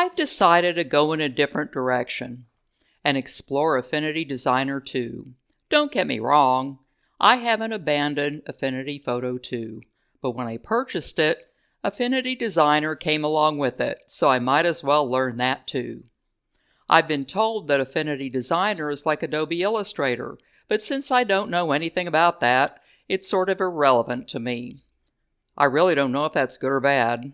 I've decided to go in a different direction and explore Affinity Designer 2. Don't get me wrong, I haven't abandoned Affinity Photo 2, but when I purchased it, Affinity Designer came along with it, so I might as well learn that too. I've been told that Affinity Designer is like Adobe Illustrator, but since I don't know anything about that, it's sort of irrelevant to me. I really don't know if that's good or bad.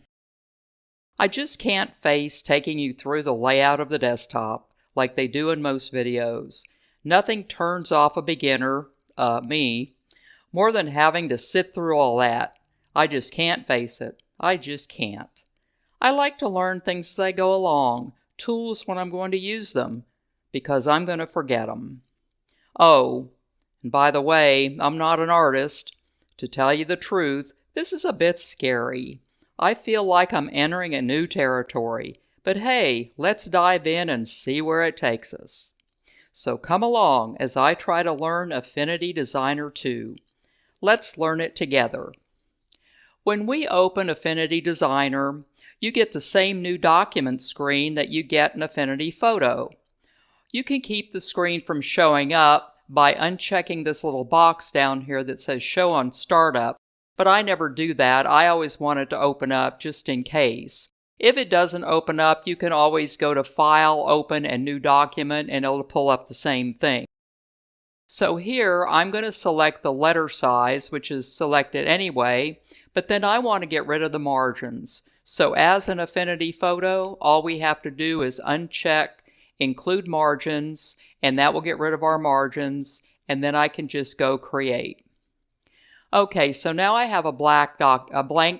I just can't face taking you through the layout of the desktop like they do in most videos. Nothing turns off a beginner, me, more than having to sit through all that. I just can't face it. I just can't. I like to learn things as I go along, tools when I'm going to use them, because I'm going to forget them. Oh, and by the way, I'm not an artist. To tell you the truth, this is a bit scary. I feel like I'm entering a new territory, but hey, let's dive in and see where it takes us. So come along as I try to learn Affinity Designer 2. Let's learn it together. When we open Affinity Designer, you get the same new document screen that you get in Affinity Photo. You can keep the screen from showing up by unchecking this little box down here that says Show on Startup, but I never do that. I always want it to open up just in case. If it doesn't open up, you can always go to File, Open, and New Document, and it'll pull up the same thing. So here, I'm going to select the letter size, which is selected anyway, but then I want to get rid of the margins. So as an Affinity Photo, all we have to do is uncheck Include Margins, and that will get rid of our margins, and then I can just go Create. Okay, so now I have a blank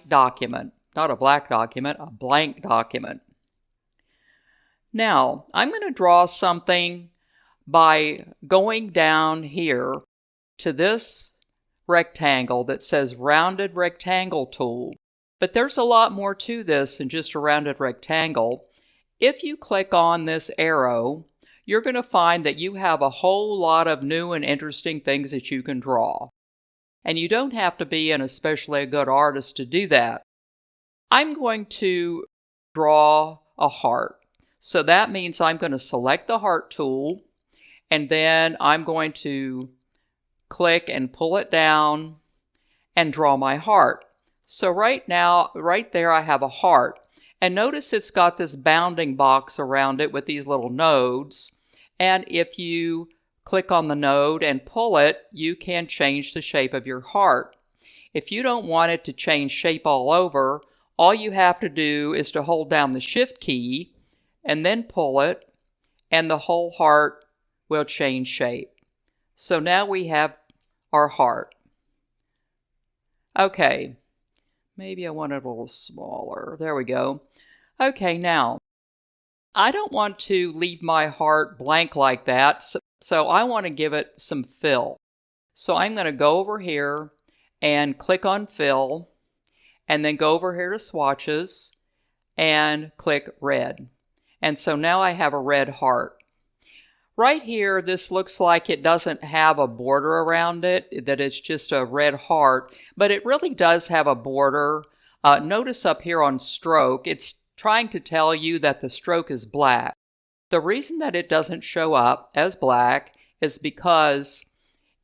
document. Not a black document, a blank document. Now, I'm going to draw something by going down here to this rectangle that says Rounded Rectangle Tool. But there's a lot more to this than just a rounded rectangle. If you click on this arrow, you're going to find that you have a whole lot of new and interesting things that you can draw. And you don't have to be an especially good artist to do that. I'm going to draw a heart. So that means I'm going to select the heart tool, and then I'm going to click and pull it down and draw my heart. So right now, right there, I have a heart. And notice it's got this bounding box around it with these little nodes. And if you click on the node and pull it, you can change the shape of your heart. If you don't want it to change shape all over, all you have to do is to hold down the Shift key and then pull it, and the whole heart will change shape. So now we have our heart. Okay, maybe I want it a little smaller. There we go. Okay, now, I don't want to leave my heart blank like that, so I want to give it some fill. So I'm going to go over here and click on Fill, and then go over here to Swatches and click Red. And so now I have a red heart. Right here, this looks like it doesn't have a border around it, that it's just a red heart, but it really does have a border. Notice up here on stroke, it's trying to tell you that the stroke is black. The reason that it doesn't show up as black is because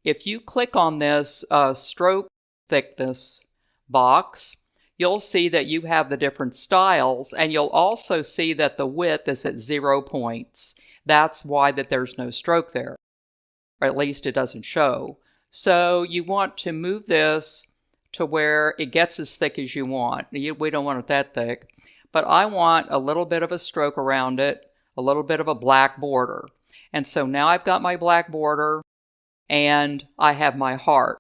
if you click on this stroke thickness box, you'll see that you have the different styles, and you'll also see that the width is at 0 points. That's why that there's no stroke there, or at least it doesn't show. So you want to move this to where it gets as thick as you want. We don't want it that thick, but I want a little bit of a stroke around it, a little bit of a black border. And so now I've got my black border, and I have my heart.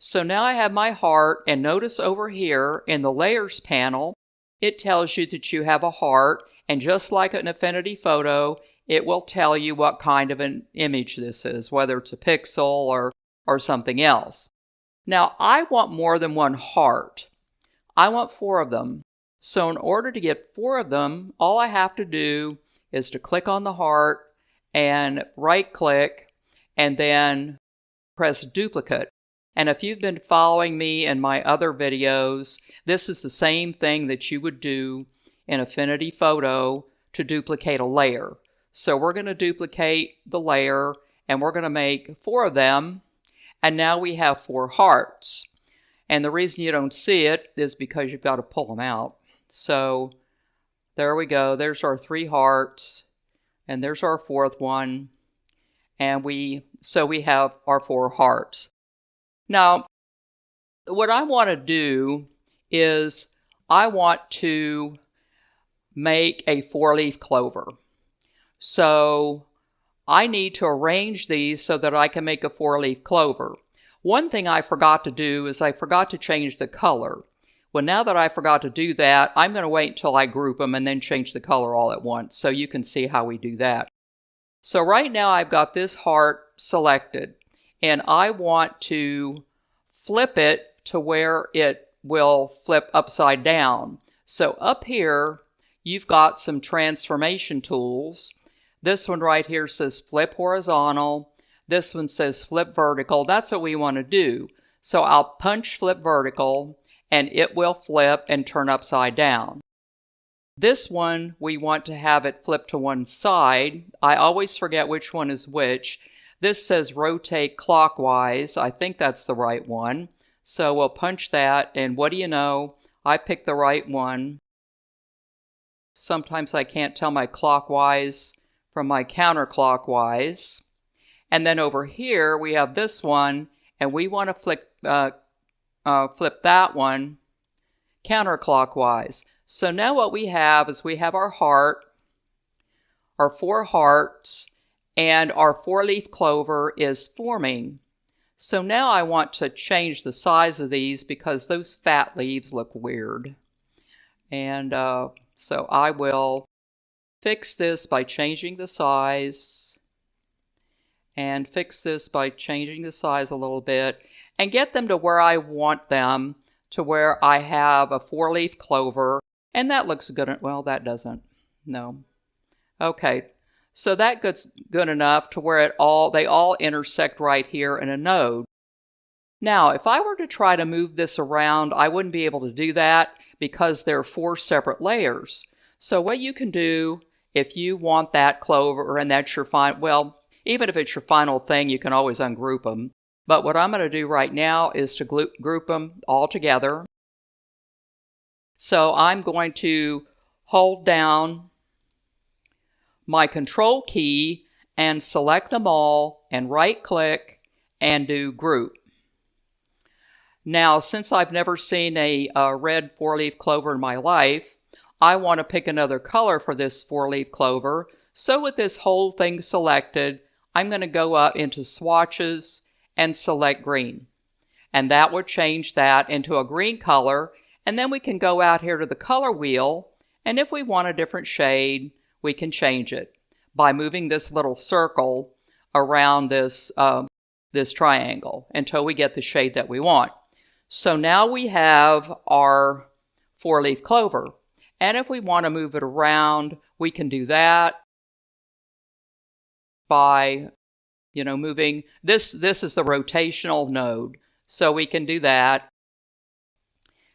So now I have my heart, and notice over here in the Layers panel, it tells you that you have a heart, and just like an Affinity Photo, it will tell you what kind of an image this is, whether it's a pixel or something else. Now, I want more than one heart. I want 4 of them. So in order to get 4 of them, all I have to do is to click on the heart and right-click, and then press Duplicate. And if you've been following me in my other videos, this is the same thing that you would do in Affinity Photo to duplicate a layer. So we're going to duplicate the layer, and we're going to make 4 of them, and now we have 4 hearts. And the reason you don't see it is because you've got to pull them out. So there we go. There's our 3 hearts, and there's our 4th one, and we have our 4 hearts. Now, what I want to do is I want to make a 4-leaf clover. So I need to arrange these so that I can make a 4-leaf clover. One thing I forgot to do is I forgot to change the color. Well, now that I forgot to do that, I'm going to wait until I group them and then change the color all at once so you can see how we do that. So right now I've got this heart selected, and I want to flip it to where it will flip upside down. So up here, you've got some transformation tools. This one right here says flip horizontal. This one says flip vertical. That's what we want to do. So I'll punch flip vertical, and it will flip and turn upside down. This one, we want to have it flip to one side. I always forget which one is which. This says rotate clockwise. I think that's the right one. So we'll punch that, and what do you know? I picked the right one. Sometimes I can't tell my clockwise from my counterclockwise. And then over here we have this one, and we want to flip that one counterclockwise. So now what we have is we have our heart, our 4 hearts, and our 4-leaf clover is forming. So now I want to change the size of these because those fat leaves look weird. And so I will fix this by changing the size, and fix this by changing the size a little bit, and get them to where I want them, to where I have a 4-leaf clover. And that looks good. Well, that doesn't. No. Okay. So that gets good enough to where they all intersect right here in a node. Now, if I were to try to move this around, I wouldn't be able to do that because there are 4 separate layers. So what you can do, if you want that clover and that's your well, even if it's your final thing, you can always ungroup them. But what I'm going to do right now is to group them all together. So I'm going to hold down my control key and select them all and right click and do group. Now, since I've never seen a red 4-leaf clover in my life, I want to pick another color for this 4-leaf clover. So with this whole thing selected, I'm going to go up into swatches and select green. And that will change that into a green color. And then we can go out here to the color wheel, and if we want a different shade, we can change it by moving this little circle around this triangle until we get the shade that we want. So now we have our 4-leaf clover. And if we want to move it around, we can do that by, moving this. This is the rotational node. So we can do that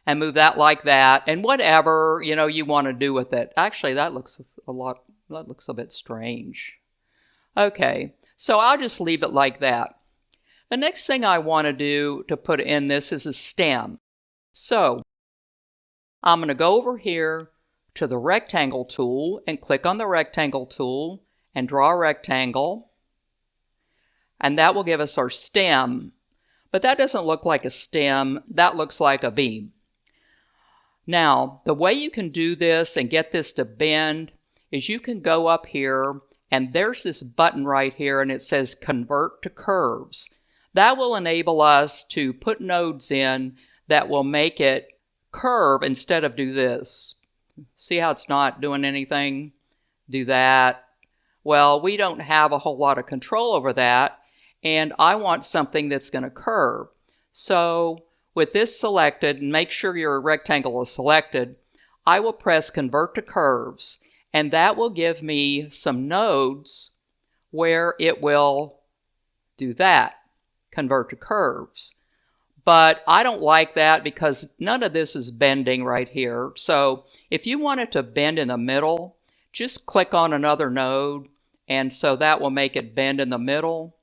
and move that like that, and whatever, you want to do with it. Actually, that looks a bit strange. Okay, so I'll just leave it like that. The next thing I want to do to put in this is a stem. So I'm going to go over here to the rectangle tool and click on the rectangle tool and draw a rectangle. And that will give us our stem. But that doesn't look like a stem. That looks like a beam. Now, the way you can do this and get this to bend is you can go up here, and there's this button right here, and it says Convert to Curves. That will enable us to put nodes in that will make it curve instead of do this. See how it's not doing anything? Do that. Well, we don't have a whole lot of control over that, and I want something that's going to curve. So with this selected, and make sure your rectangle is selected, I will press Convert to Curves, and that will give me some nodes where it will do that, convert to curves. But I don't like that because none of this is bending right here. So if you want it to bend in the middle, just click on another node, and so that will make it bend in the middle.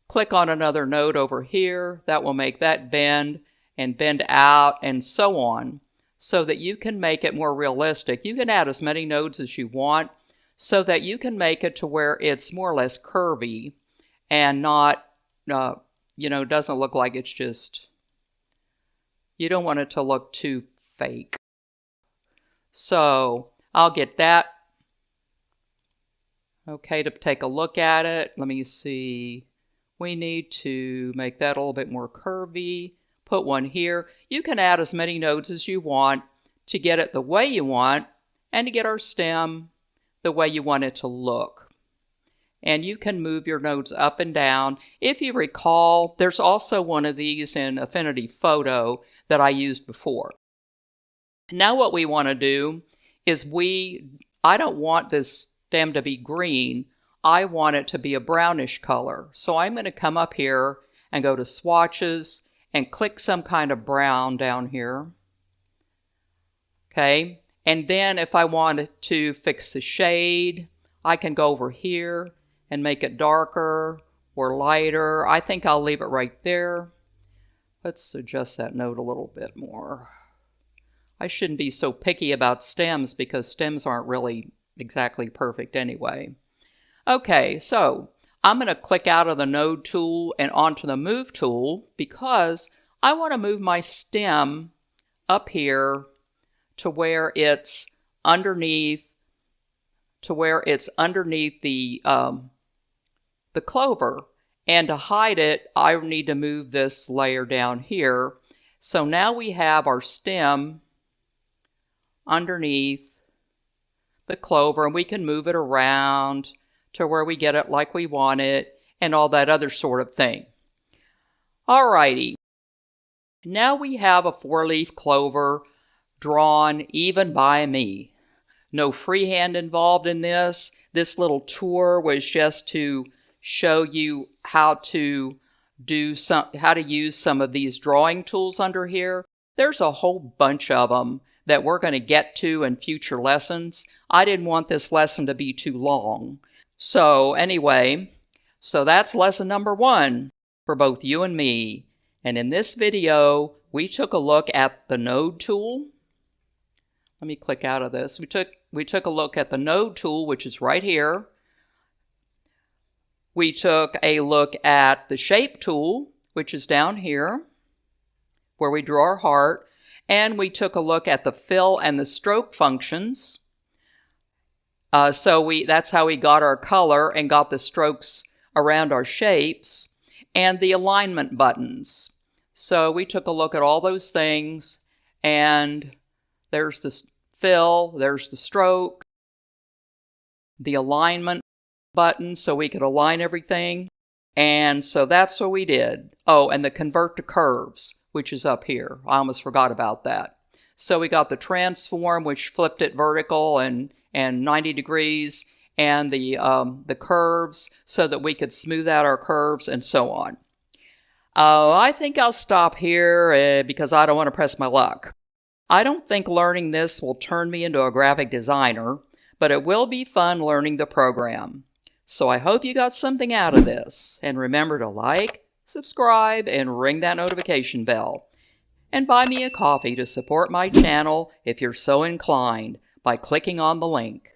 Click on another node over here, that will make that bend and bend out and so on, so that you can make it more realistic. You can add as many nodes as you want so that you can make it to where it's more or less curvy and not, doesn't look like it's just, you don't want it to look too fake. So I'll get that. Okay, to take a look at it, let me see. We need to make that a little bit more curvy. Put one here. You can add as many nodes as you want to get it the way you want and to get our stem the way you want it to look. And you can move your nodes up and down. If you recall, there's also one of these in Affinity Photo that I used before. Now what we want to do is I don't want this stem to be green. I want it to be a brownish color. So I'm going to come up here and go to swatches and click some kind of brown down here. Okay, and then if I wanted to fix the shade, I can go over here and make it darker or lighter. I think I'll leave it right there. Let's adjust that node a little bit more. I shouldn't be so picky about stems because stems aren't really exactly perfect anyway. Okay, so I'm going to click out of the node tool and onto the move tool because I want to move my stem up here to where it's underneath the clover. And to hide it, I need to move this layer down here. So now we have our stem underneath the clover, and we can move it around to where we get it like we want it and all that other sort of thing. Alrighty, now we have a 4-leaf clover drawn even by me. No freehand involved in this. This little tour was just to show you how to use some of these drawing tools under here. There's a whole bunch of them that we're going to get to in future lessons. I didn't want this lesson to be too long. So anyway, that's lesson number 1 for both you and me. And in this video, we took a look at the node tool. Let me click out of this. We took a look at the node tool, which is right here. We took a look at the shape tool, which is down here, where we draw our heart. And we took a look at the fill and the stroke functions. That's how we got our color and got the strokes around our shapes, and the alignment buttons. So we took a look at all those things, and there's the fill, there's the stroke, the alignment button so we could align everything. And so that's what we did. Oh, and the convert to curves, which is up here. I almost forgot about that. So we got the transform, which flipped it vertical and 90 degrees, and the curves so that we could smooth out our curves and so on. I think I'll stop here because I don't want to press my luck. I don't think learning this will turn me into a graphic designer, but it will be fun learning the program. So I hope you got something out of this. And remember to like, subscribe, and ring that notification bell. And buy me a coffee to support my channel if you're so inclined by clicking on the link.